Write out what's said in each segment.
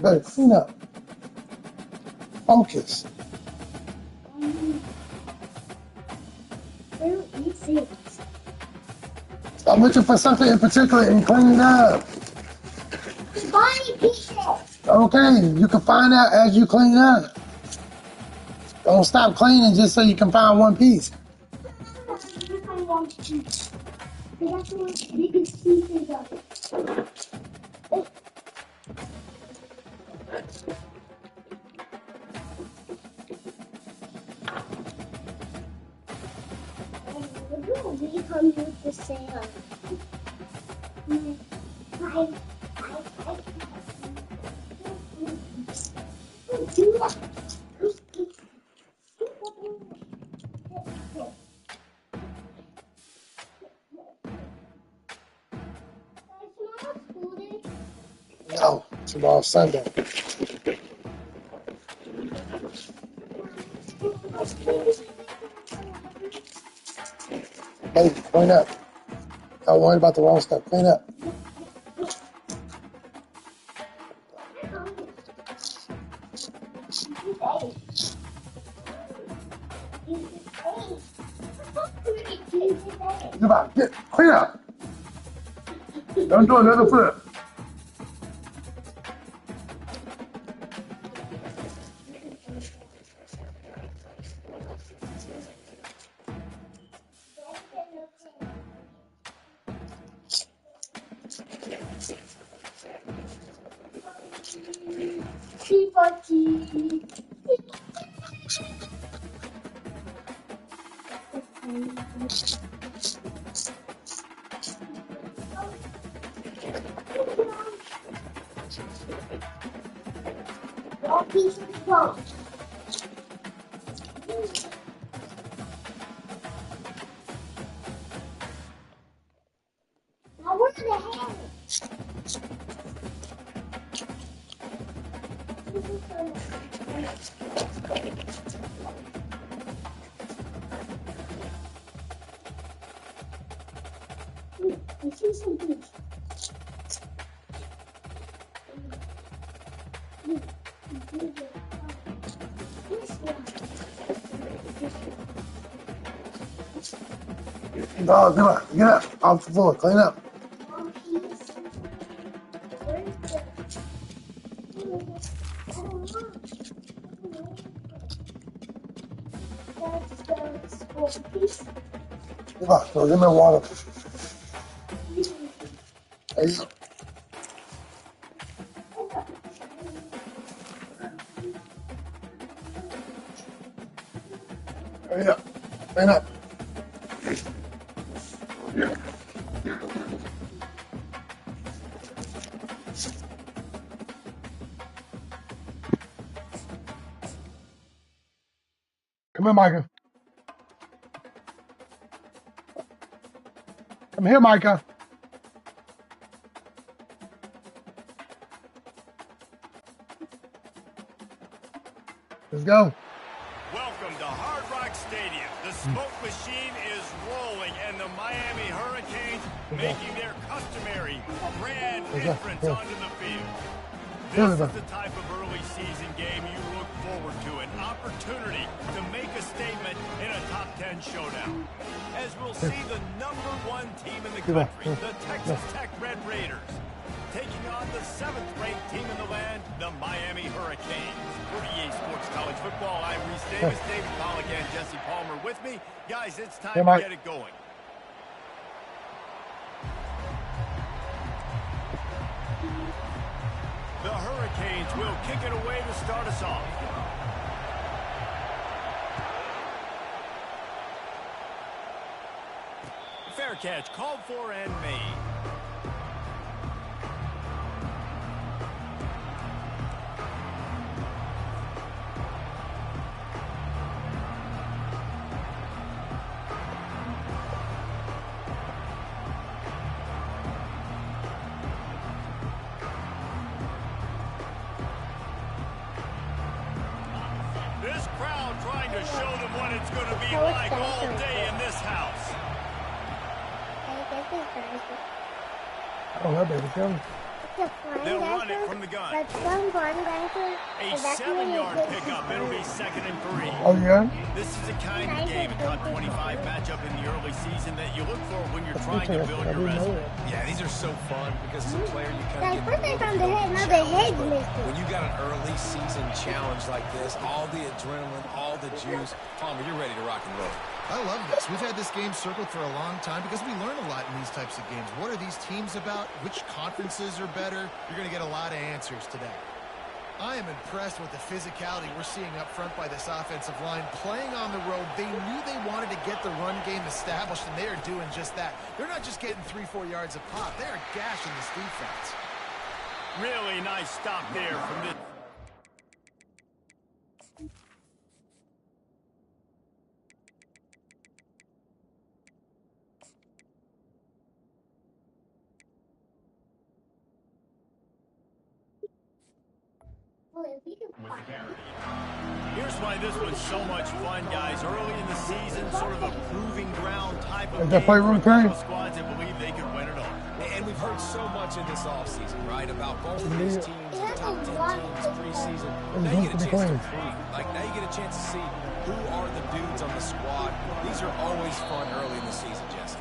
Baby, clean up. Focus. Stop looking for something in particular and clean it up. Okay, you can find out as you clean up. Don't stop cleaning just so you can find one piece. We come with the sand. No, tomorrow's Sunday. Baby, clean up. Don't worry about the wrong stuff. Clean up. Get clean up. Don't do another flip. No, get up, off the floor, clean up. Go get me water. Hey. Hurry up, clean up. Come here, Micah. Come here, Micah. Let's go. Welcome to Hard Rock Stadium. The smoke machine is rolling, and the Miami Hurricanes making their customary grand entrance onto the field. This is the type of early season game you look forward to, an opportunity to make a statement in a top 10 showdown. As we'll see the #1 team in the country, the Texas Tech Red Raiders, taking on the 7th-ranked team in the land, the Miami Hurricanes. For EA Sports College Football, I'm Reese Davis, David Pollack, and Jesse Palmer with me. Guys, it's time to get it going. The Hurricanes will kick it away to start us off. Fair catch, called for and made. Oh, that baby coming. They'll run it from the gun. A 7-yard pickup. It'll be 2nd and 3. Oh, yeah? This is a kind of game, a top 25 matchup in the early season that you look for when you're trying to build your resume. Yeah, these are so fun because as a player you kind of First they found the head, now the head's missing. when you got an early season challenge like this, all the adrenaline, all the juice, Palmer, you're ready to rock and roll. I love this. We've had this game circled for a long time because we learn a lot in these types of games. What are these teams about? Which conferences are better? You're going to get a lot of answers today. I am impressed with the physicality we're seeing up front by this offensive line. Playing on the road, they knew they wanted to get the run game established, and they are doing just that. They're not just getting 3-4 yards a pop. They are gashing this defense. Really nice stop there from this. Here's why this was so much fun, guys. Early in the season, sort of a proving ground type of game for a couple squads that believe they could win it all. And we've heard so much in this offseason, right, about both of these teams, the top 10 teams preseason. Now you get a chance to prove. Like, now you get a chance to see who are the dudes on the squad. These are always fun early in the season, Jesse.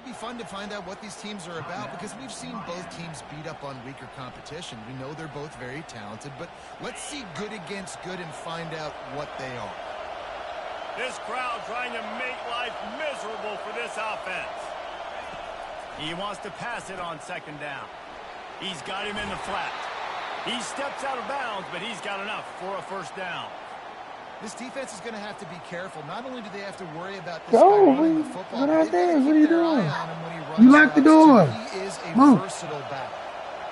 Be fun to find out what these teams are about because we've seen both teams beat up on weaker competition. We know they're both very talented, but let's see good against good and find out what they are. This crowd trying to make life miserable for this offense. He wants to pass it on 2nd down. He's got him in the flat. He steps out of bounds, but he's got enough for a 1st down. This defense is going to have to be careful. Not only do they have to worry about this guy running the football, what they are you doing? You locked the door. He is a versatile back.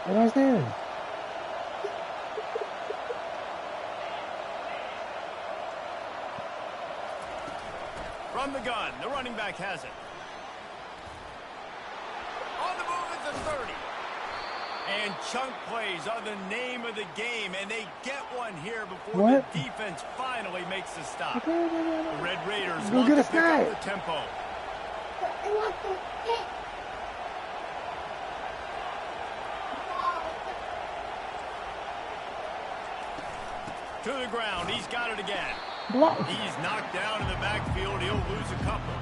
What I said? From the gun, the running back has it. On the move at the 30. And chunk plays are the name of the game, and they get one here before the defense finally makes the stop. The Red Raiders want to pick up the tempo. To the ground, he's got it again. He's knocked down in the backfield. He'll lose a couple.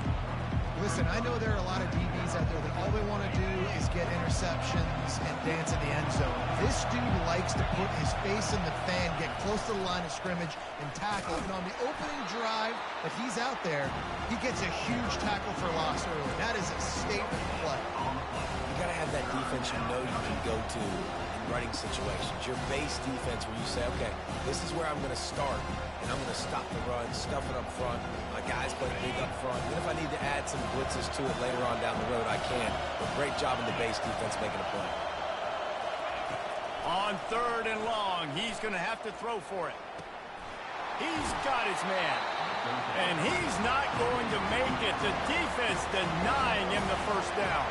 Listen, I know there are a lot of DBs out there that all they want to do is get interceptions and dance in the end zone. This dude likes to put his face in the fan, get close to the line of scrimmage, and tackle. And on the opening drive that he's out there, he gets a huge tackle for loss early. That is a statement play. You got to have that defense you know you can go to in running situations. Your base defense where you say, okay, this is where I'm going to start, and I'm going to stop the run, stuff it up front. My guys play big up front. Then if I need to add some blitzes to it later on down the road, I can. But great job in the base defense making a play. On 3rd and long, he's going to have to throw for it. He's got his man. And he's not going to make it. The defense denying him the 1st down.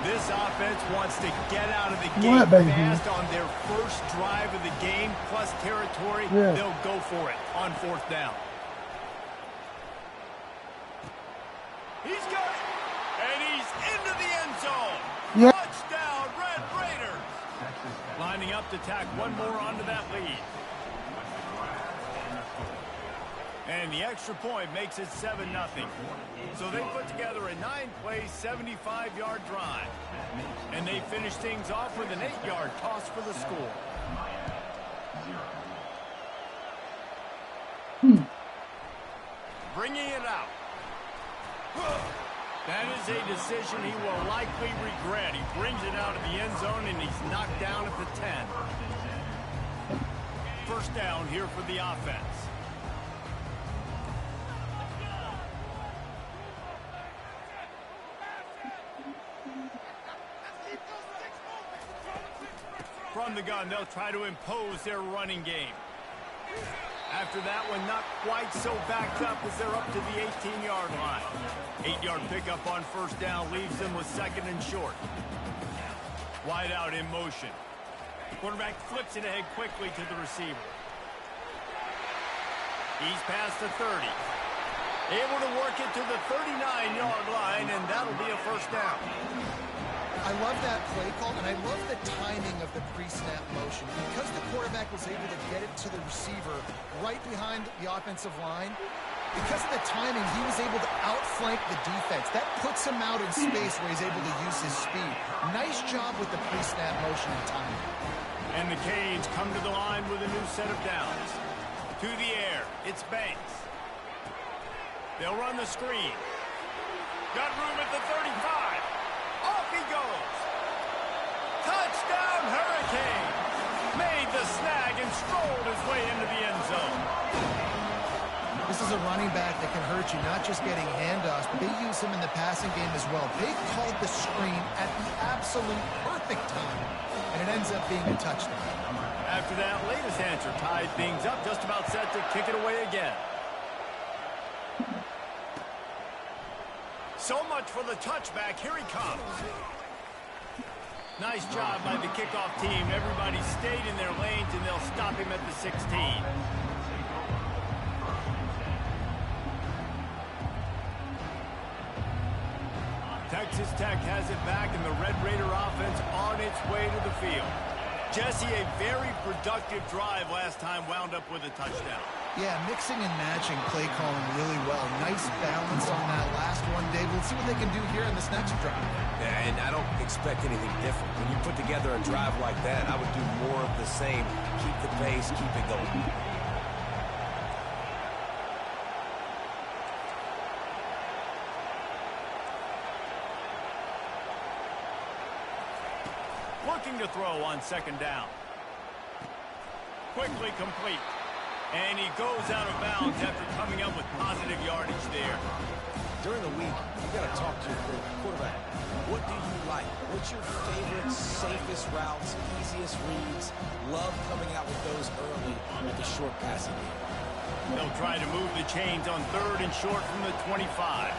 This offense wants to get out of the game fast on their first drive of the game, plus territory. They'll go for it on 4th down. He's got it, and he's into the end zone. Touchdown, Red Raiders. Lining up to tack one more onto that lead. And the extra point makes it 7-0. So they put together a 9-play, 75-yard drive. And they finish things off with an 8-yard toss for the score. Bringing it out. That is a decision he will likely regret. He brings it out of the end zone, and he's knocked down at the 10. 1st down here for the offense. From the gun, they'll try to impose their running game. After that one, not quite so backed up as they're up to the 18-yard line. 8-yard pickup on first down leaves them with second and short. Wide out in motion. Quarterback flips it ahead quickly to the receiver. He's past the 30. Able to work it to the 39-yard line, and that'll be a first down. I love that play call, and I love the timing of the pre-snap motion. Because the quarterback was able to get it to the receiver right behind the offensive line, because of the timing, he was able to outflank the defense. That puts him out in space where he's able to use his speed. Nice job with the pre-snap motion and timing. And the Canes come to the line with a new set of downs. To the air, it's Banks. They'll run the screen. Got room at the 35. Off he goes. Touchdown, Hurricane. Made the snag and strolled his way into the end zone. This is a running back that can hurt you, not just getting handoffs, but they use him in the passing game as well. They called the screen at the absolute perfect time, and it ends up being a touchdown. After that latest answer tied things up, just about set to kick it away again. So much for the touchback. Here he comes. Nice job by the kickoff team. Everybody stayed in their lanes, and they'll stop him at the 16. Texas Tech has it back, and the Red Raider offense on its way to the field. Jesse, a very productive drive last time, wound up with a touchdown. Yeah, mixing and matching play calling really well. Nice balance on that last one, Dave. Let's see what they can do here in this next drive. Yeah, and I don't expect anything different. When you put together a drive like that, I would do more of the same. Keep the pace, keep it going. Looking to throw on second down. Quickly complete. And he goes out of bounds after coming up with positive yardage there. During the week, you got to talk to your quarterback. What do you like? What's your favorite, safest routes, easiest reads? Love coming out with those early with the short passing game. They'll try to move the chains on third and short from the 25.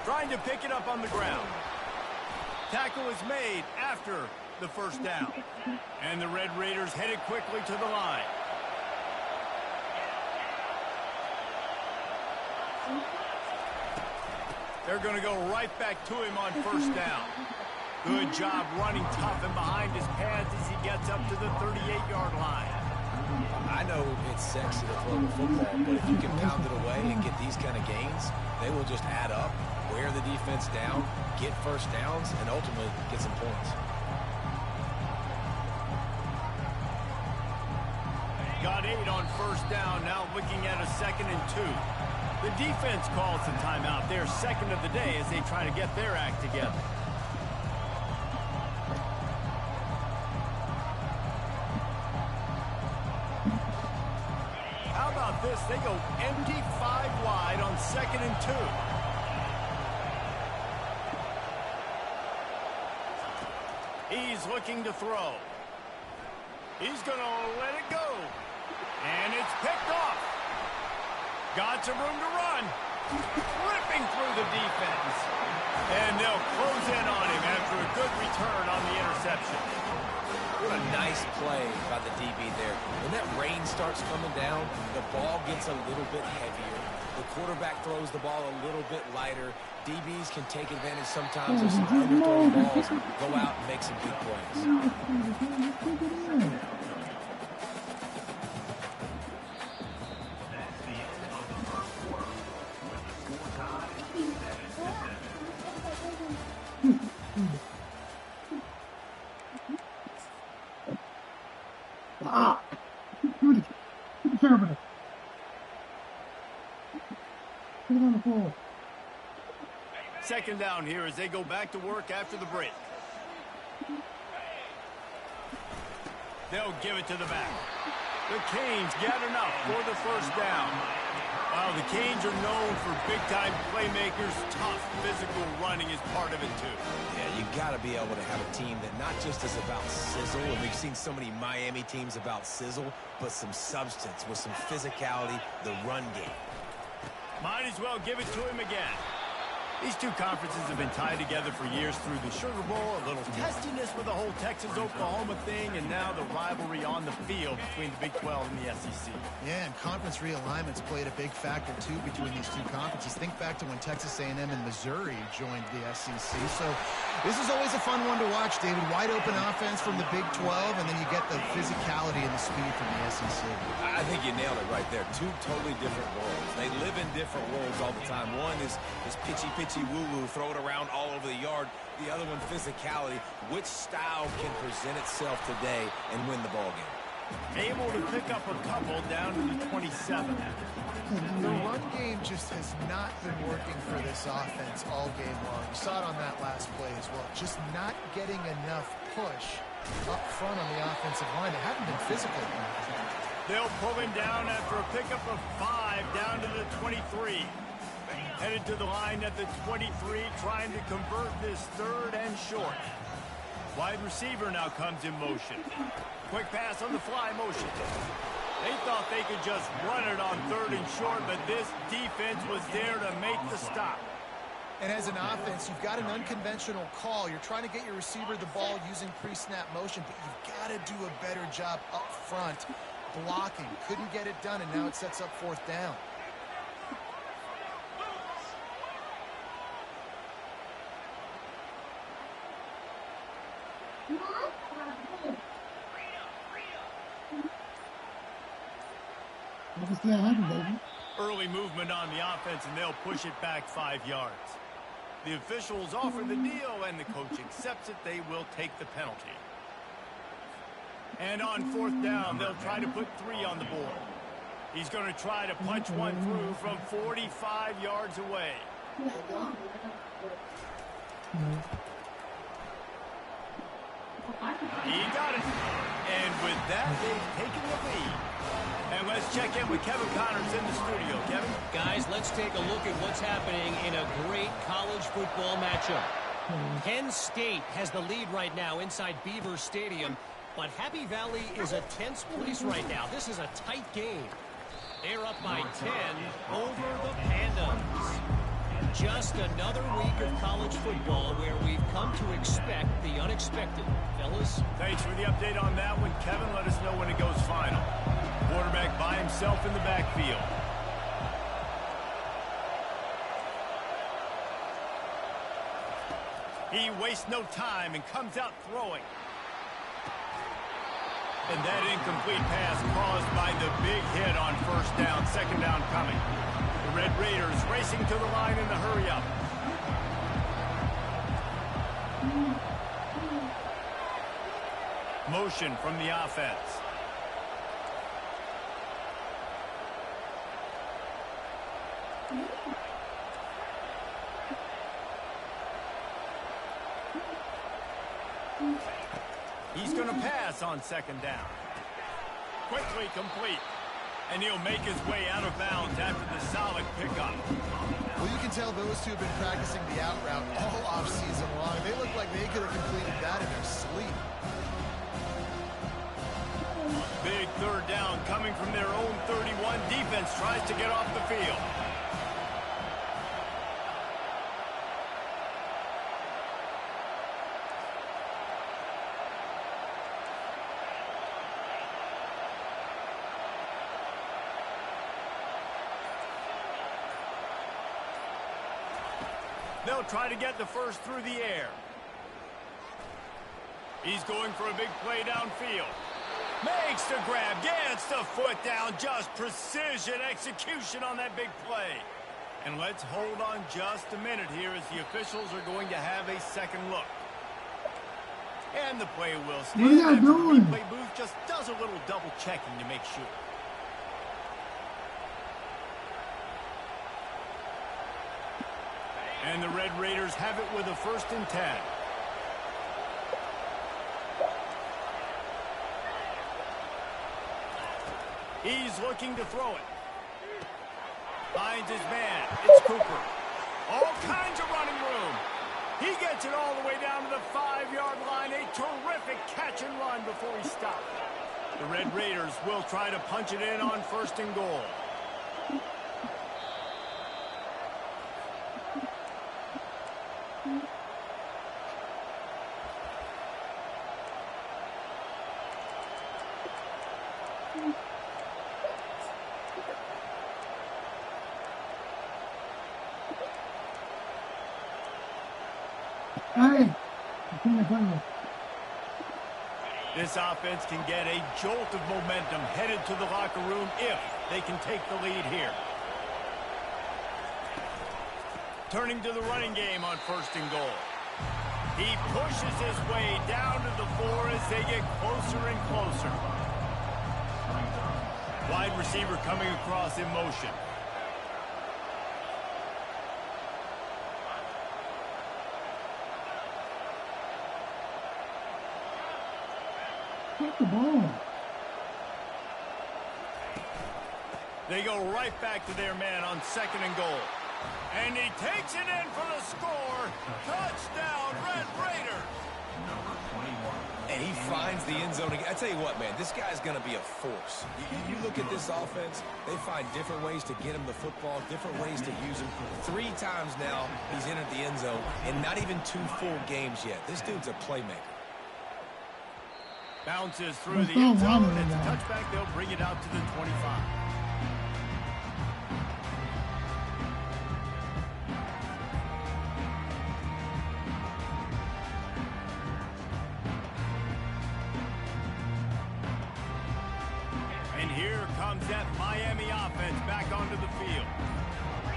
Trying to pick it up on the ground. Tackle is made after the first down. And the Red Raiders headed quickly to the line. They're going to go right back to him on first down. Good job running tough and behind his pads as he gets up to the 38-yard line. I know it's sexy to throw the football, but if you can pound it away and get these kind of gains, they will just add up, wear the defense down, get first downs, and ultimately get some points. Got 8 on first down, now looking at a 2nd and 2. The defense calls the timeout, their second of the day as they try to get their act together. How about this? They go empty 5 wide on 2nd and 2. He's looking to throw. He's going to let it go. And it's picked off. Got some room to run. Ripping through the defense. And they'll close in on him after a good return on the interception. What a nice play by the DB there. When that rain starts coming down, the ball gets a little bit heavier. The quarterback throws the ball a little bit lighter. DBs can take advantage sometimes of some underthrown balls, go out and make some big plays. Ah! Dude, keep care of it. Put it on the floor. Second down here as they go back to work after the break. They'll give it to the back. The Canes get enough for the first down. Well, the Canes are known for big-time playmakers. Tough physical running is part of it, too. Yeah, you got to be able to have a team that not just is about sizzle, and we've seen so many Miami teams about sizzle, but some substance with some physicality, the run game. Might as well give it to him again. These two conferences have been tied together for years through the Sugar Bowl, a little testiness with the whole Texas-Oklahoma thing, and now the rivalry on the field between the Big 12 and the SEC. Yeah, and conference realignments played a big factor, too, between these two conferences. Think back to when Texas A&M and Missouri joined the SEC. So this is always a fun one to watch, David. Wide open offense from the Big 12, and then you get the physicality and the speed from the SEC. I think you nailed it right there. Two totally different worlds. They live in different worlds all the time. One is pitchy woo-woo, throw it around all over the yard. The other one, physicality. Which style can present itself today and win the ball game? Able to pick up a couple down to the 27. The run game just has not been working for this offense all game long. You saw it on that last play as well. Just not getting enough push up front on the offensive line. They haven't been physical. They'll pull him down after a pickup of 5 down to the 23. Headed to the line at the 23, trying to convert this third and short. Wide receiver now comes in motion. Quick pass on the fly motion. They thought they could just run it on third and short, but this defense was there to make the stop. And as an offense, you've got an unconventional call. You're trying to get your receiver the ball using pre-snap motion, but you've got to do a better job up front blocking. Couldn't get it done, and now it sets up fourth down. Early movement on the offense, and they'll push it back 5 yards. The officials offer the deal, and the coach accepts it. They will take the penalty. And on fourth down, they'll try to put 3 on the board. He's going to try to punch one through from 45 yards away. He got it. And with that, they've taken the lead. And let's check in with Kevin Connors in the studio. Kevin? Guys, let's take a look at what's happening in a great college football matchup. Penn State has the lead right now inside Beaver Stadium, but Happy Valley is a tense place right now. This is a tight game. They're up by 10 over the Pandas. Just another week of college football where we've come to expect the unexpected. Fellas? Thanks for the update on that one, Kevin. Let us know when it goes final. Quarterback by himself in the backfield. He wastes no time and comes out throwing. And that incomplete pass caused by the big hit on first down. Second down coming. The Red Raiders racing to the line in the hurry-up. Motion from the offense. He's going to pass on second down. Quickly complete. And he'll make his way out of bounds after the solid pickup. Well, you can tell those two have been practicing the out route all offseason long. They look like they could have completed that in their sleep. Big third down coming from their own 31. Defense tries to get off the field. They'll try to get the first through the air. He's going for a big play downfield. Makes the grab, gets the foot down. Just precision execution on that big play. And let's hold on just a minute here as the officials are going to have a second look. And the play will stand. What are you doing? The replay booth just does a little double checking to make sure. And the Red Raiders have it with a 1st and 10. He's looking to throw it. Finds his man. It's Cooper. All kinds of running room. He gets it all the way down to the 5-yard line. A terrific catch and run before he stopped. The Red Raiders will try to punch it in on 1st and goal. Hey, This offense can get a jolt of momentum headed to the locker room if they can take the lead here. Turning to the running game on 1st and goal. He pushes his way down to the 4 as they get closer and closer. Wide receiver coming across in motion. Take the ball. They go right back to their man on 2nd and goal. And he takes it in for the score. Touchdown, Red Raiders. And he finds the end zone again. I tell you what, man, this guy's going to be a force. You look at this offense, they find different ways to get him the football, different ways to use him. 3 times now he's entered the end zone, and not even 2 full games yet. This dude's a playmaker. Bounces through the end zone. It's a touchback. They'll bring it out to the 25. And here comes that Miami offense back onto the field.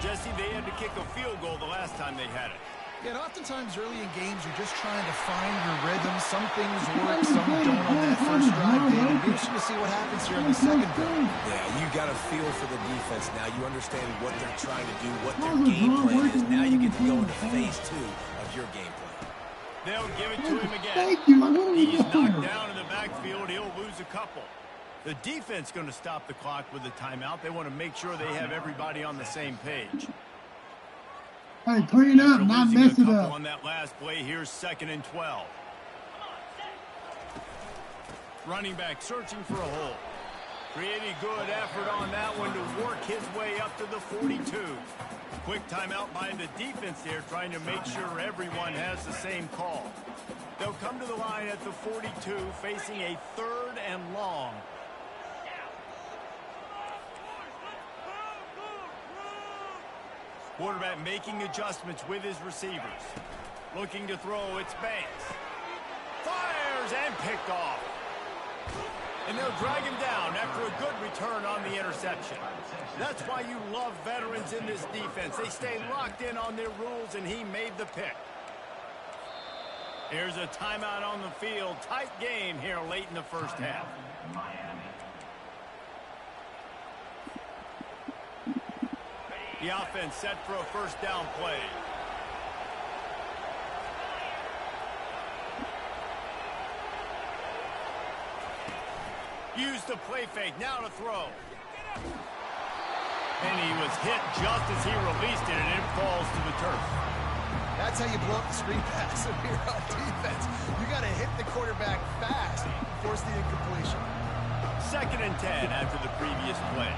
Jesse, they had to kick a field goal the last time they had it. Yeah, and oftentimes early in games, you're just trying to find your rhythm. Some things work, some don't on that first drive. It'll be interesting to see what happens here in the second drive. Yeah, you got a feel for the defense now. You understand what they're trying to do, what their game plan is. Now you get to go into phase 2 of your game plan. They'll give it to him again. Thank you. He's knocked down in the backfield. He'll lose a couple. The defense going to stop the clock with a timeout. They want to make sure they have everybody on the same page. Hey, clean up, not mess it up. On that last play, here's 2nd and 12. Running back searching for a hole. Pretty good effort on that one to work his way up to the 42. Quick timeout by the defense there, trying to make sure everyone has the same call. They'll come to the line at the 42, facing a 3rd and long. Quarterback making adjustments with his receivers. Looking to throw, it's Banks. Fires and picked off. And they'll drag him down after a good return on the interception. That's why you love veterans in this defense. They stay locked in on their rules, and he made the pick. Here's a timeout on the field. Tight game here late in the first half. The offense set for a 1st down play. Use the play fake. Now to throw. And he was hit just as he released it, and it falls to the turf. That's how you blow up the screen pass if you're on defense. You got to hit the quarterback fast, force the incompletion. 2nd and 10 after the previous play.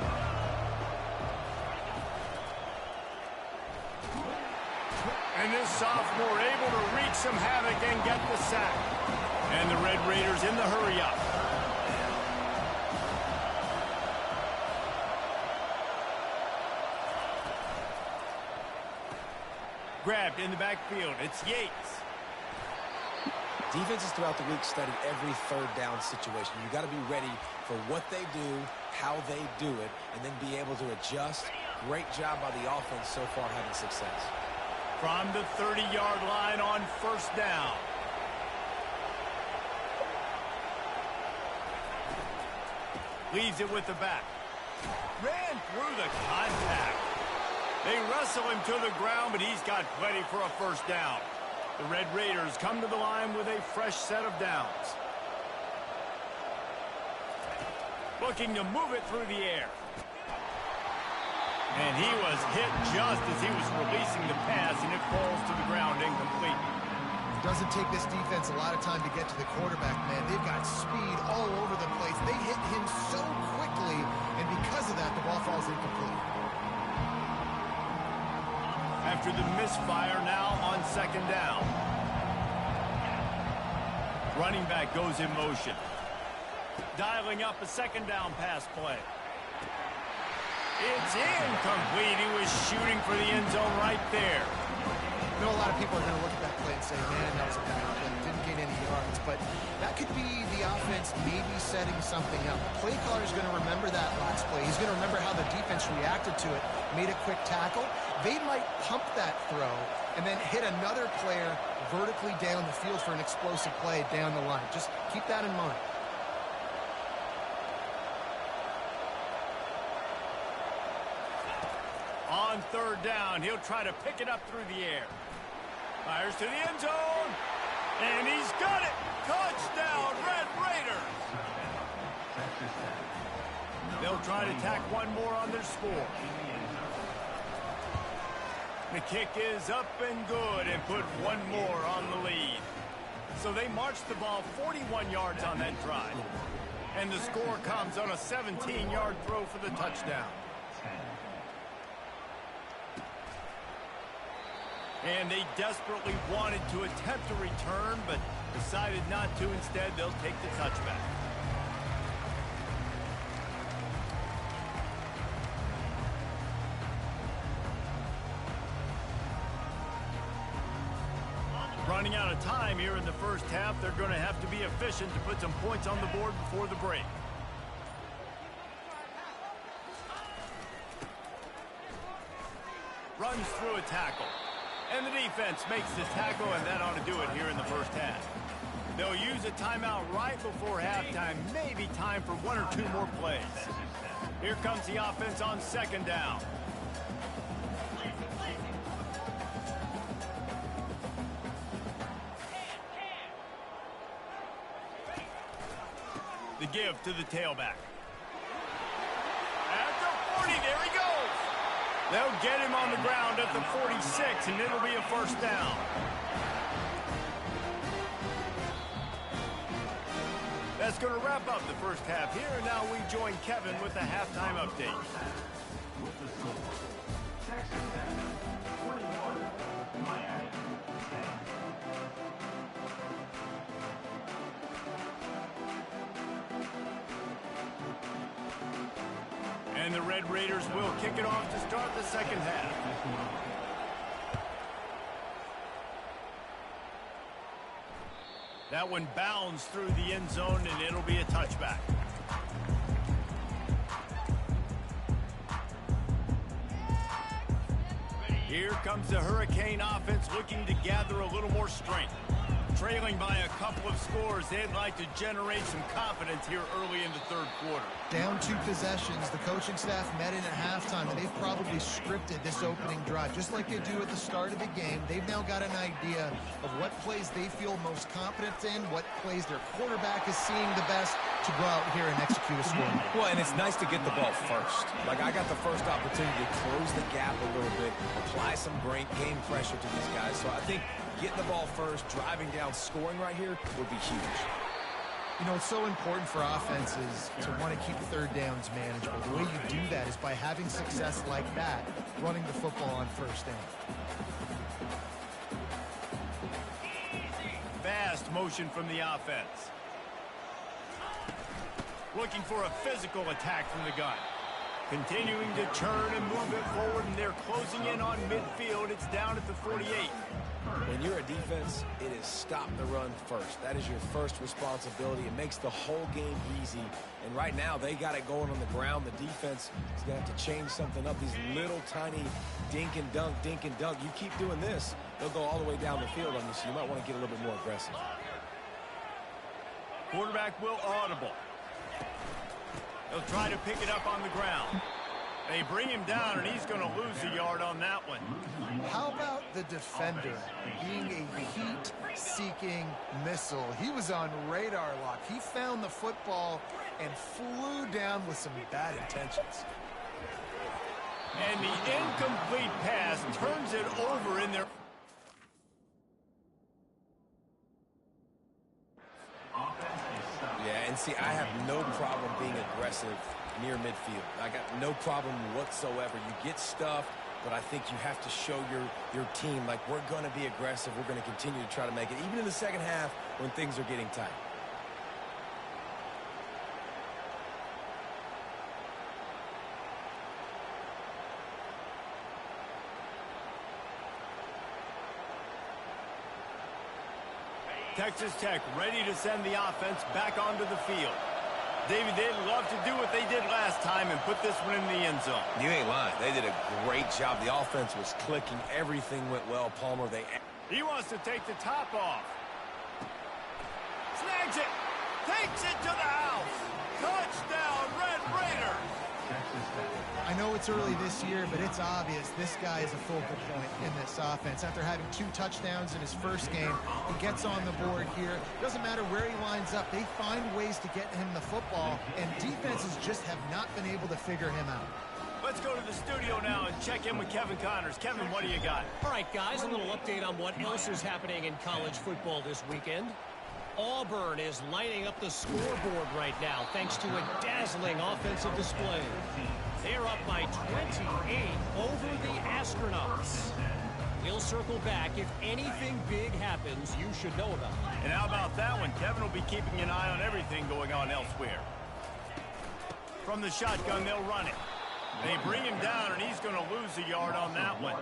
And this sophomore able to wreak some havoc and get the sack. And the Red Raiders in the hurry-up. Grabbed in the backfield. It's Yates. Defenses throughout the week study every 3rd down situation. You got to be ready for what they do, how they do it, and then be able to adjust. Great job by the offense so far having success. From the 30-yard line on 1st down. Leaves it with the back. Ran through the contact. They wrestle him to the ground, but he's got plenty for a 1st down. The Red Raiders come to the line with a fresh set of downs. Looking to move it through the air. And he was hit just as he was releasing the pass, and it falls to the ground incomplete. It doesn't take this defense a lot of time to get to the quarterback, man. They've got speed all over the place. They hit him so quickly, and because of that, the ball falls incomplete. After the misfire, now on second down. Running back goes in motion. Dialing up a second down pass play. It's incomplete. He was shooting for the end zone right there. I know a lot of people are going to look at that play and say, man, that was a bad play. Didn't gain any yards. But that could be the offense maybe setting something up. The play caller is going to remember that last play. He's going to remember how the defense reacted to it, made a quick tackle. They might pump that throw and then hit another player vertically down the field for an explosive play down the line. Just keep that in mind. On third down, he'll try to pick it up through the air. Fires to the end zone. And he's got it. Touchdown, Red Raiders. They'll try to tack one more on their score. The kick is up and good and put one more on the lead. So they marched the ball 41 yards on that drive. And the score comes on a 17-yard throw for the touchdown. And they desperately wanted to attempt a return, but decided not to. Instead, they'll take the touchback. Running out of time here in the first half, they're going to have to be efficient to put some points on the board before the break. Runs through a tackle. And the defense makes the tackle, and that ought to do it here in the first half. They'll use a timeout right before halftime, maybe time for one or two more plays. Here comes the offense on second down. The give to the tailback. At the 40, there he goes. They'll get him on the ground at the 46, and it'll be a first down. That's going to wrap up the first half here, and now we join Kevin with the halftime update. And the Red Raiders will kick it off to start the second half. That one bounds through the end zone, and it'll be a touchback. Here comes the Hurricane offense looking to gather a little more strength. Trailing by a couple of scores, they'd like to generate some confidence here early in the third quarter. Down 2 possessions, the coaching staff met in at halftime, and they've probably scripted this opening drive. Just like they do at the start of the game, they've now got an idea of what plays they feel most confident in, what plays their quarterback is seeing the best to go out here and execute a score. Well, and it's nice to get the ball first. Like, I got the first opportunity to close the gap a little bit, apply some great game pressure to these guys. So I think getting the ball first, driving down, scoring right here would be huge. You know, it's so important for offenses to want to keep third downs manageable. The way you do that is by having success like that, running the football on first down. Fast motion from the offense. Looking for a physical attack from the gun. Continuing to turn and move it forward, and they're closing in on midfield. It's down at the 48. When you're a defense, it is stop the run first. That is your first responsibility. It makes the whole game easy. And right now, they got it going on the ground. The defense is going to have to change something up. These little tiny dink and dunk, dink and dunk. You keep doing this, they'll go all the way down the field on you, so you might want to get a little bit more aggressive. Quarterback will audible. He'll try to pick it up on the ground. They bring him down, and he's going to lose a yard on that one. How about the defender being a heat-seeking missile? He was on radar lock. He found the football and flew down with some bad intentions. And the incomplete pass turns it over in their... Yeah, and see, I have no problem being aggressive near midfield. I got no problem whatsoever. You get stuffed, but I think you have to show your team, like, we're going to be aggressive. We're going to continue to try to make it, even in the second half when things are getting tight. Texas Tech ready to send the offense back onto the field. David, they'd love to do what they did last time and put this one in the end zone. You ain't lying. They did a great job. The offense was clicking. Everything went well. Palmer, He wants to take the top off. Snags it. Takes it to the house. Touchdown, Red Raiders. I know it's early this year, but it's obvious this guy is a focal point in this offense. After having 2 touchdowns in his first game, he gets on the board here. Doesn't matter where he lines up. They find ways to get him the football, and defenses just have not been able to figure him out. Let's go to the studio now and check in with Kevin Connors. Kevin, what do you got? All right, guys, a little update on what else is happening in college football this weekend. Auburn is lighting up the scoreboard right now thanks to a dazzling offensive display. They're up by 28 over the Astronauts. We'll circle back. If anything big happens, you should know about it. And how about that one? Kevin will be keeping an eye on everything going on elsewhere. From the shotgun, they'll run it. They bring him down, and he's going to lose a yard on that one.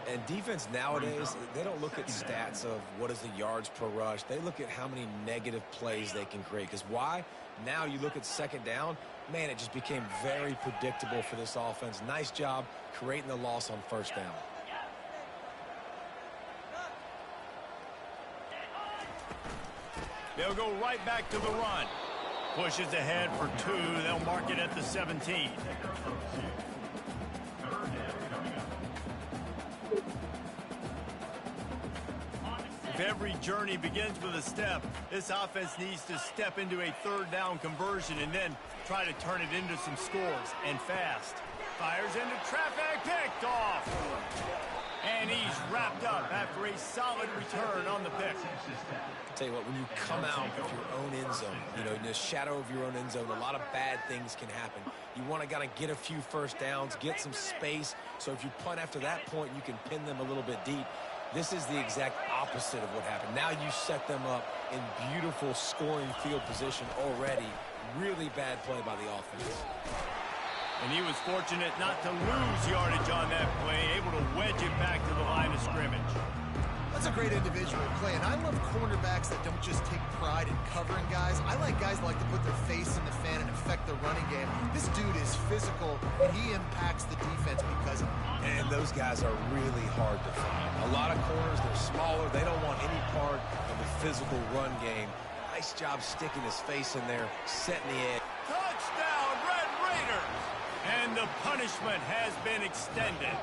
And defense nowadays, they don't look at stats of what is the yards per rush. They look at how many negative plays they can create. Because why? Now you look at second down, man, it just became very predictable for this offense. Nice job creating the loss on first down. They'll go right back to the run. Pushes ahead for 2. They'll mark it at the 17. If every journey begins with a step, this offense needs to step into a third down conversion and then try to turn it into some scores, and fast. Fires into traffic, picked off. And he's wrapped up after a solid return on the pick. Tell you what, when you come out of your own end zone, you know, in the shadow of your own end zone, a lot of bad things can happen. You want to gotta get a few first downs, get some space, so if you punt after that point, you can pin them a little bit deep. This is the exact opposite of what happened. Now you set them up in beautiful scoring field position already. Really bad play by the offense. And he was fortunate not to lose yardage on that play, able to wedge it back to the line of scrimmage. That's a great individual play, and I love cornerbacks that don't just take pride in covering guys. I like guys that like to put their face in the fan and affect the running game. This dude is physical, and he impacts the defense because of it. And those guys are really hard to find. A lot of corners, they're smaller. They don't want any part of the physical run game. Nice job sticking his face in there, setting the edge. Touchdown, Red Raiders! And the punishment has been extended.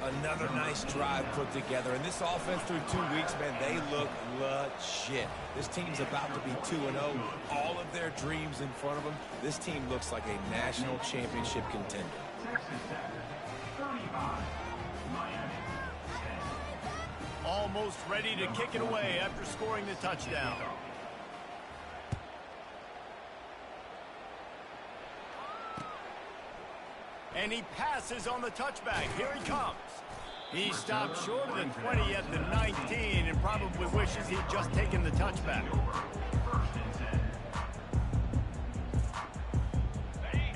Another nice drive put together. And this offense through 2 weeks, man, they look legit. This team's about to be 2-0. All of their dreams in front of them. This team looks like a national championship contender. Almost ready to kick it away after scoring the touchdown. And he passes on the touchback. Here he comes. He stopped short of the 20 at the 19 and probably wishes he'd just taken the touchback.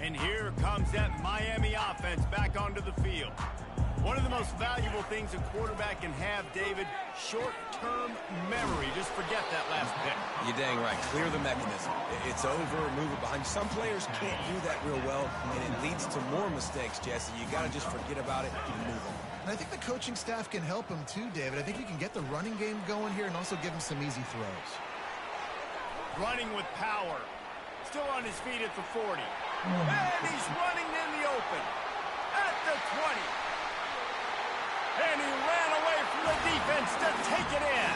And here comes that Miami offense back onto the field. One of the most valuable things a quarterback can have, David, short-term memory. Just forget that last pick. You're dang right. Clear the mechanism. It's over, move it behind you. Some players can't do that real well, and it leads to more mistakes, Jesse. You got to just forget about it and move on. And I think the coaching staff can help him too, David. I think you can get the running game going here and also give him some easy throws. Running with power. Still on his feet at the 40. And he's running in the open. At the 20. And he ran away from the defense to take it in.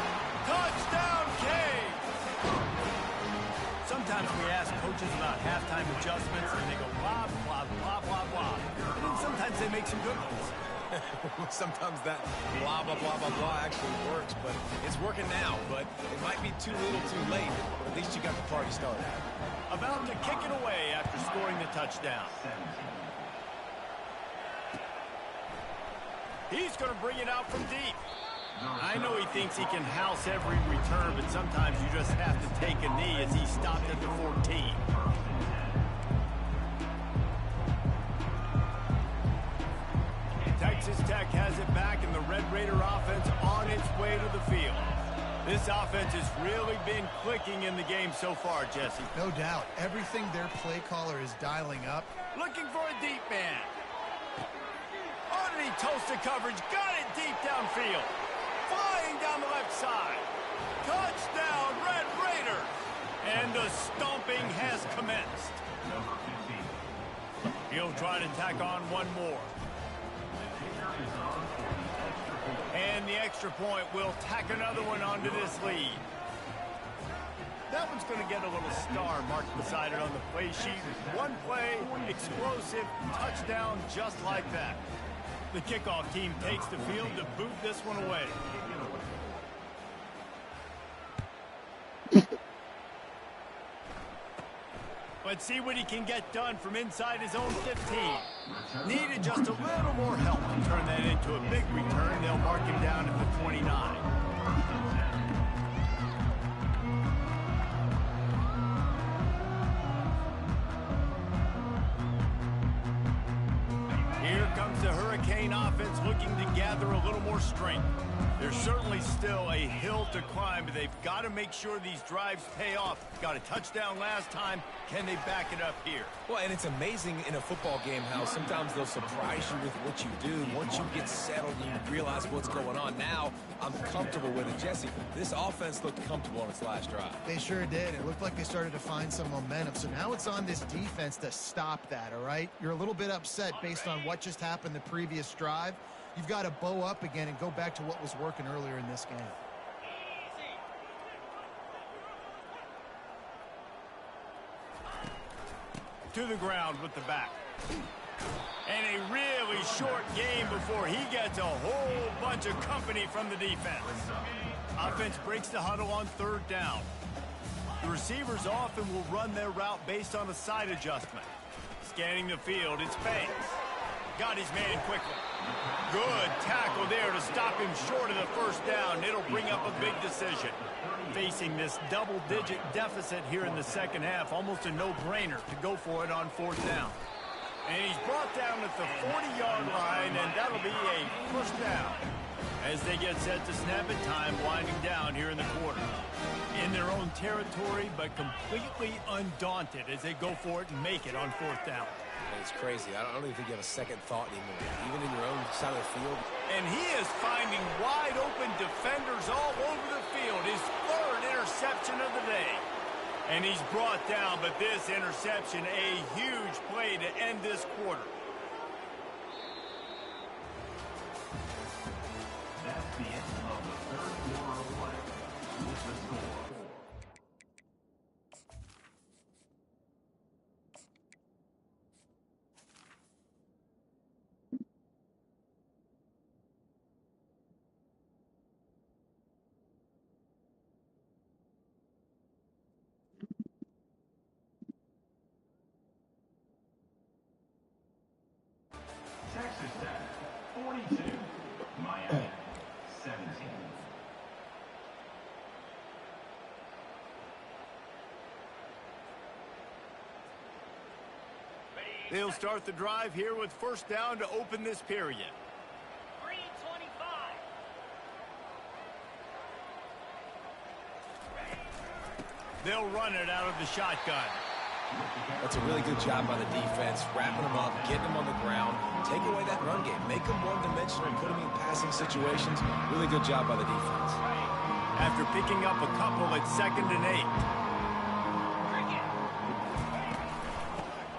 Touchdown, Canes! Sometimes we ask coaches about halftime adjustments, and they go blah, blah, blah, blah, blah. And then sometimes they make some good ones. Sometimes that blah, blah, blah, blah, blah actually works, but it's working now. But it might be too little too late, but at least you got the party started. About to kick it away after scoring the touchdown. He's going to bring it out from deep. I know he thinks he can house every return, but sometimes you just have to take a knee as he stopped at the 14. Texas Tech has it back, and the Red Raider offense on its way to the field. This offense has really been clicking in the game so far, Jesse. No doubt. Everything their play caller is dialing up. Looking for a deep man. Underneath toasted coverage, got it deep downfield. Flying down the left side. Touchdown, Red Raider. And the stomping has commenced. He'll try to tack on one more. And the extra point will tack another one onto this lead. That one's going to get a little star marked beside it on the play sheet. One play, explosive, touchdown, just like that. The kickoff team takes the field to boot this one away. Let's see what he can get done from inside his own 15. Needed just a little more help to turn that into a big return. They'll mark him down at the 29. Here comes the Hurricane offense looking to gather a little more strength. There's certainly still a hill to climb, but they've got to make sure these drives pay off. Got a touchdown last time. Can they back it up here? Well, and it's amazing in a football game how sometimes they'll surprise you with what you do. Once you get settled and you realize what's going on, now I'm comfortable with it. Jesse, this offense looked comfortable on its last drive. They sure did. It looked like they started to find some momentum. So now it's on this defense to stop that, all right? You're a little bit upset based on what just happened the previous drive. You've got to bow up again and go back to what was working earlier in this game. To the ground with the back. And a really short game before he gets a whole bunch of company from the defense. Offense breaks the huddle on third down. The receivers often will run their route based on a side adjustment. Scanning the field, it's Banks. Got his man quickly. Good tackle there to stop him short of the first down. It'll bring up a big decision. Facing this double-digit deficit here in the second half, almost a no-brainer to go for it on fourth down. And he's brought down at the 40-yard line, and that'll be a first down. As they get set to snap it, time winding down here in the quarter. In their own territory, but completely undaunted as they go for it and make it on fourth down. It's crazy. I don't even think you have a second thought anymore, even in your own side of the field. And he is finding wide-open defenders all over the field. His third interception of the day. And he's brought down, but this interception, a huge play to end this quarter. That's the end of the third quarter of play. With the score. Texas Tech, 42. Miami, 17. They'll start the drive here with first down to open this period. 3:25. They'll run it out of the shotgun. That's a really good job by the defense, wrapping them up, getting them on the ground, take away that run game, make them one-dimensional, put them in passing situations. Really good job by the defense. After picking up a couple at 2nd and 8.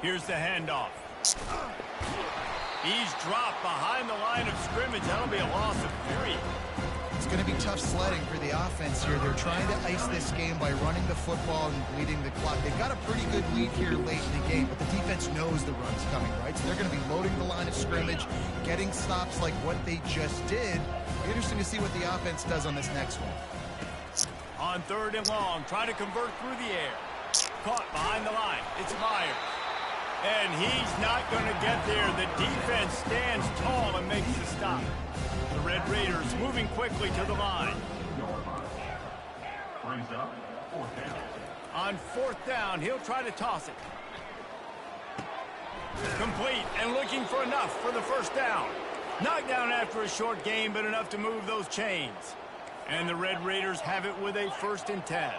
Here's the handoff. He's dropped behind the line of scrimmage. That'll be a loss of 3. It's going to be tough sledding for the offense here. They're trying to ice this game by running the football and bleeding the clock. They've got a pretty good lead here late in the game, but the defense knows the run's coming, right? So they're going to be loading the line of scrimmage, getting stops like what they just did. Be interesting to see what the offense does on this next one. On 3rd and long, try to convert through the air. Caught behind the line. It's Myers. And he's not going to get there. The defense stands tall and makes the stop. The Red Raiders moving quickly to the line. Brings up 4th down. On 4th down, he'll try to toss it. Complete and looking for enough for the 1st down. Knocked down after a short game, but enough to move those chains. And the Red Raiders have it with a 1st and 10.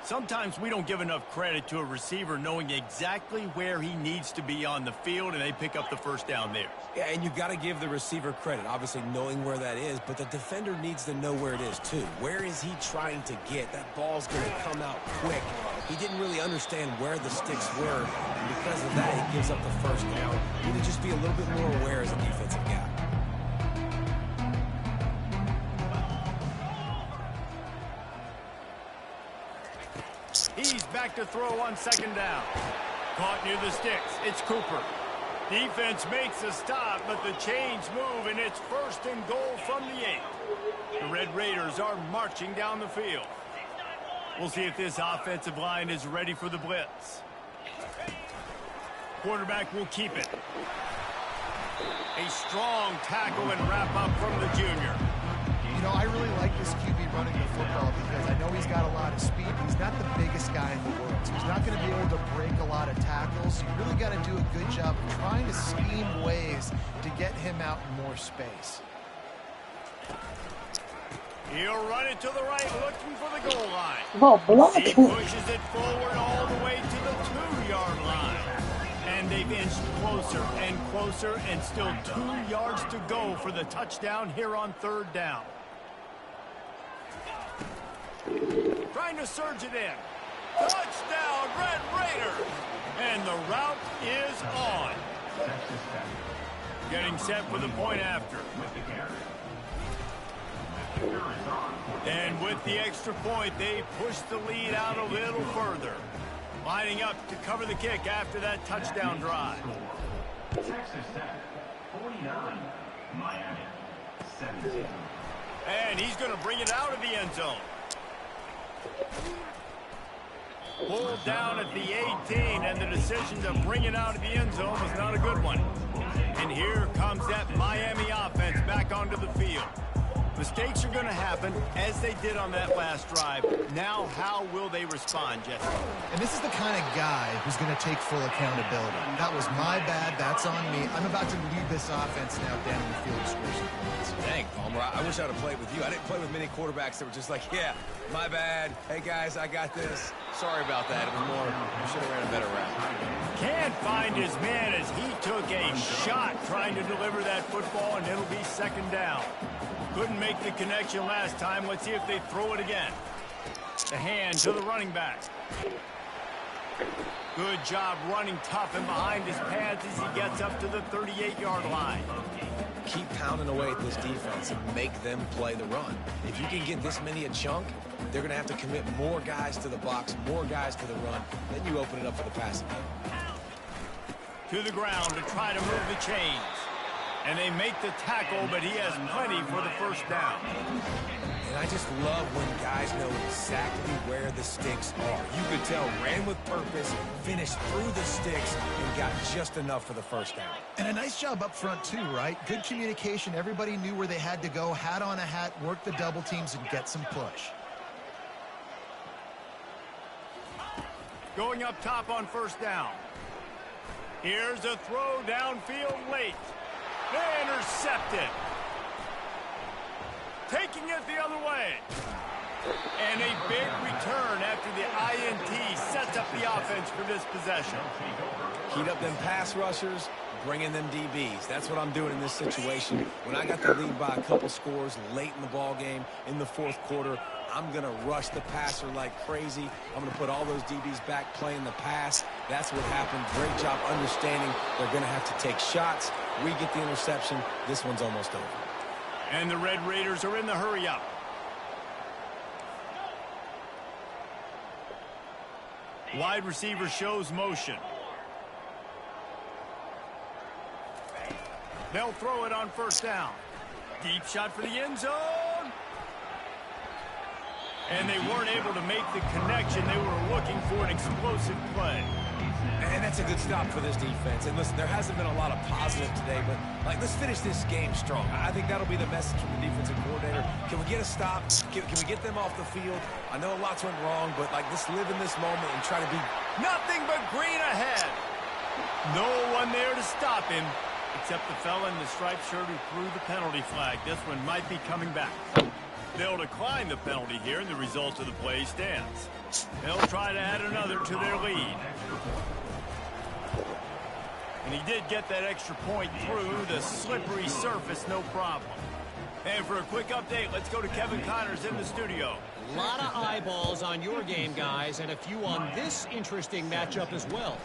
Sometimes we don't give enough credit to a receiver knowing exactly where he needs to be on the field, and they pick up the 1st down there. Yeah, and you got to give the receiver credit, obviously knowing where that is, but the defender needs to know where it is too. Where is he trying to get? That ball's going to come out quick. He didn't really understand where the sticks were, and because of that, he gives up the 1st down. You need to just be a little bit more aware as a defensive guy. He's back to throw on 2nd down. Caught near the sticks. It's Cooper. Defense makes a stop, but the chains move, and it's 1st and goal from the 8. The Red Raiders are marching down the field. We'll see if this offensive line is ready for the blitz. Quarterback will keep it. A strong tackle and wrap up from the junior. You know, I really like this QB running the football because I know he's got a lot of speed. He's not the biggest guy in the world, so he's not going to be able to break a lot of tackles. You really got to do a good job of trying to scheme ways to get him out in more space. He'll run it to the right, looking for the goal line. Oh, block. He pushes it forward all the way to the 2-yard line. And they've inched closer and closer, and still 2 yards to go for the touchdown here on 3rd down. Trying to surge it in. Touchdown, Red Raiders! And the route is on. Getting set for the point after. And with the extra point, they push the lead out a little further. Lining up to cover the kick after that touchdown drive. Texas Tech, 49. Miami, 17. And he's going to bring it out of the end zone. Pulled down at the 18, and the decision to bring it out of the end zone was not a good one. And here comes that Miami offense back onto the field. Mistakes are going to happen, as they did on that last drive. Now, how will they respond, Jesse? And this is the kind of guy who's going to take full accountability. That was my bad. That's on me. I'm about to lead this offense now down the field to score some points. Dang, Palmer, I wish I would have played with you. I didn't play with many quarterbacks that were just like, yeah, my bad. Hey, guys, I got this. Sorry about that. It was more, we should have ran a better route. Can't find his man as he took a shot trying to deliver that football, and it'll be 2nd down. Couldn't make the connection last time. Let's see if they throw it again. The hand to the running back. Good job running tough and behind his pads as he gets up to the 38-yard line. Keep pounding away at this defense and make them play the run. If you can get this many a chunk, they're going to have to commit more guys to the box, more guys to the run. Then you open it up for the passing game. To the ground to try to move the chains. And they make the tackle, but he has plenty for the 1st down. And I just love when guys know exactly where the sticks are. You could tell, ran with purpose, finished through the sticks, and got just enough for the 1st down. And a nice job up front, too, right? Good communication. Everybody knew where they had to go, hat on a hat, work the double teams, and get some push. Going up top on 1st down. Here's a throw downfield late. Intercepted. Taking it the other way. And a big return after the INT sets up the offense for this possession. Heat up them pass rushers, bring in them DBs. That's what I'm doing in this situation. When I got the lead by a couple scores late in the ball game, in the 4th quarter, I'm going to rush the passer like crazy. I'm going to put all those DBs back playing the pass. That's what happened. Great job understanding they're going to have to take shots. We get the interception. This one's almost over. And the Red Raiders are in the hurry-up. Wide receiver shows motion. They'll throw it on first down. Deep shot for the end zone. And they weren't able to make the connection. They were looking for an explosive play. And that's a good stop for this defense. And listen, there hasn't been a lot of positive today, but let's finish this game strong. I think that'll be the message from the defensive coordinator. Can we get a stop? Can we get them off the field? I know lots went wrong, but let's live in this moment and try to be nothing but green ahead. No one there to stop him, except the fella in the striped shirt who threw the penalty flag. This one might be coming back. They'll decline the penalty here, and the result of the play stands. They'll try to add another to their lead. And he did get that extra point through the slippery surface, no problem. And for a quick update, let's go to Kevin Connors in the studio. A lot of eyeballs on your game, guys, and a few on this interesting matchup as well.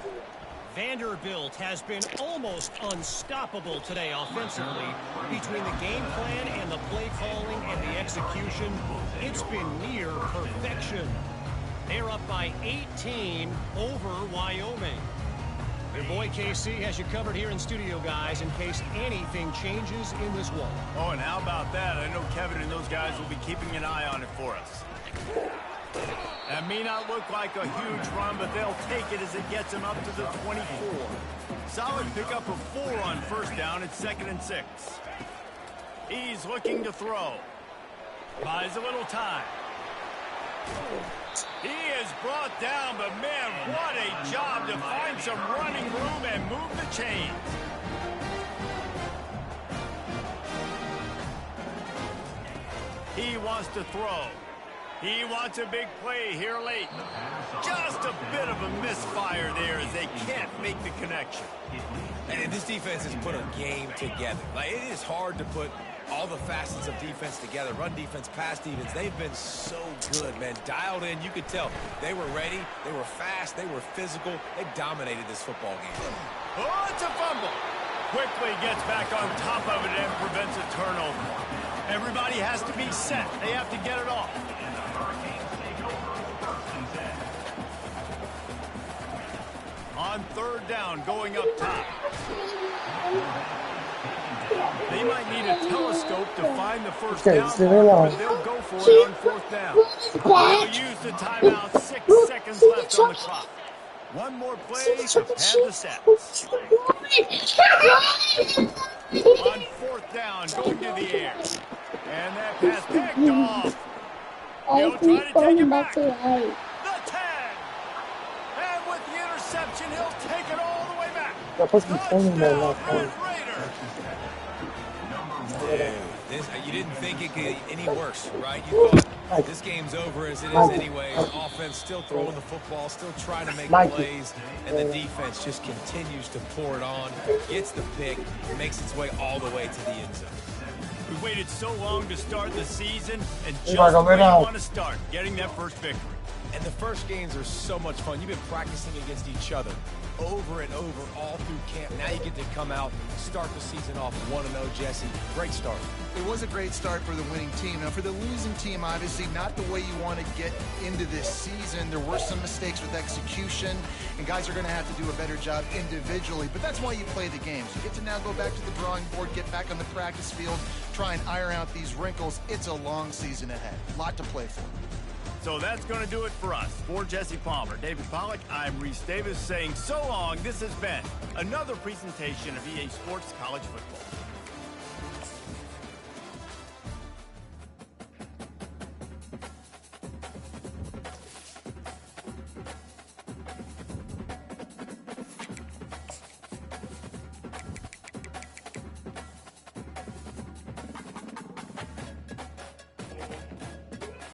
Vanderbilt has been almost unstoppable today offensively. Between the game plan and the play calling and the execution, it's been near perfection. They're up by 18 over Wyoming. Your boy KC has you covered here in studio, guys, in case anything changes in this one. Oh, and how about that? I know Kevin and those guys will be keeping an eye on it for us. That may not look like a huge run, but they'll take it as it gets them up to the 24. Solid pickup of 4 on first down. It's 2nd and 6. He's looking to throw. Buys a little time. He is brought down, but man, what a job to find some running room and move the chains. He wants to throw. He wants a big play here late. Just a bit of a misfire there as they can't make the connection. And this defense has put a game together. It is hard to put all the facets of defense together. Run defense, pass defense. They've been so good, man. Dialed in. You could tell they were ready. They were fast. They were physical. They dominated this football game. Oh, it's a fumble. Quickly gets back on top of it and prevents a turnover. Everybody has to be set. They have to get it off. On third down, going up top. They might need a telescope to find the first down, but they'll go for it on fourth down. They'll use the timeout. 6 seconds left on the clock. One more play to pad the sets. On fourth down, going to the air. And that pass picked off. He'll try to take it back. The 10. And with the interception, he'll take it all the way back. Touchdown, Red Raiders. You didn't think it could any worse, right? You thought this game's over as it is anyway. Offense still throwing the football, still trying to make plays, and the defense just continues to pour it on, gets the pick, makes its way all the way to the end zone. We waited so long to start the season, and just where you want to start, getting that first victory. And the first games are so much fun. You've been practicing against each other over and over all through camp. Now you get to come out, start the season off 1-0, Jesse. Great start. It was a great start for the winning team. Now, for the losing team, obviously not the way you want to get into this season. There were some mistakes with execution, and guys are going to have to do a better job individually. But that's why you play the games. You get to now go back to the drawing board, get back on the practice field, try and iron out these wrinkles. It's a long season ahead. A lot to play for. So that's going to do it for us. For Jesse Palmer, David Pollack, I'm Reese Davis saying so long. This has been another presentation of EA Sports College Football.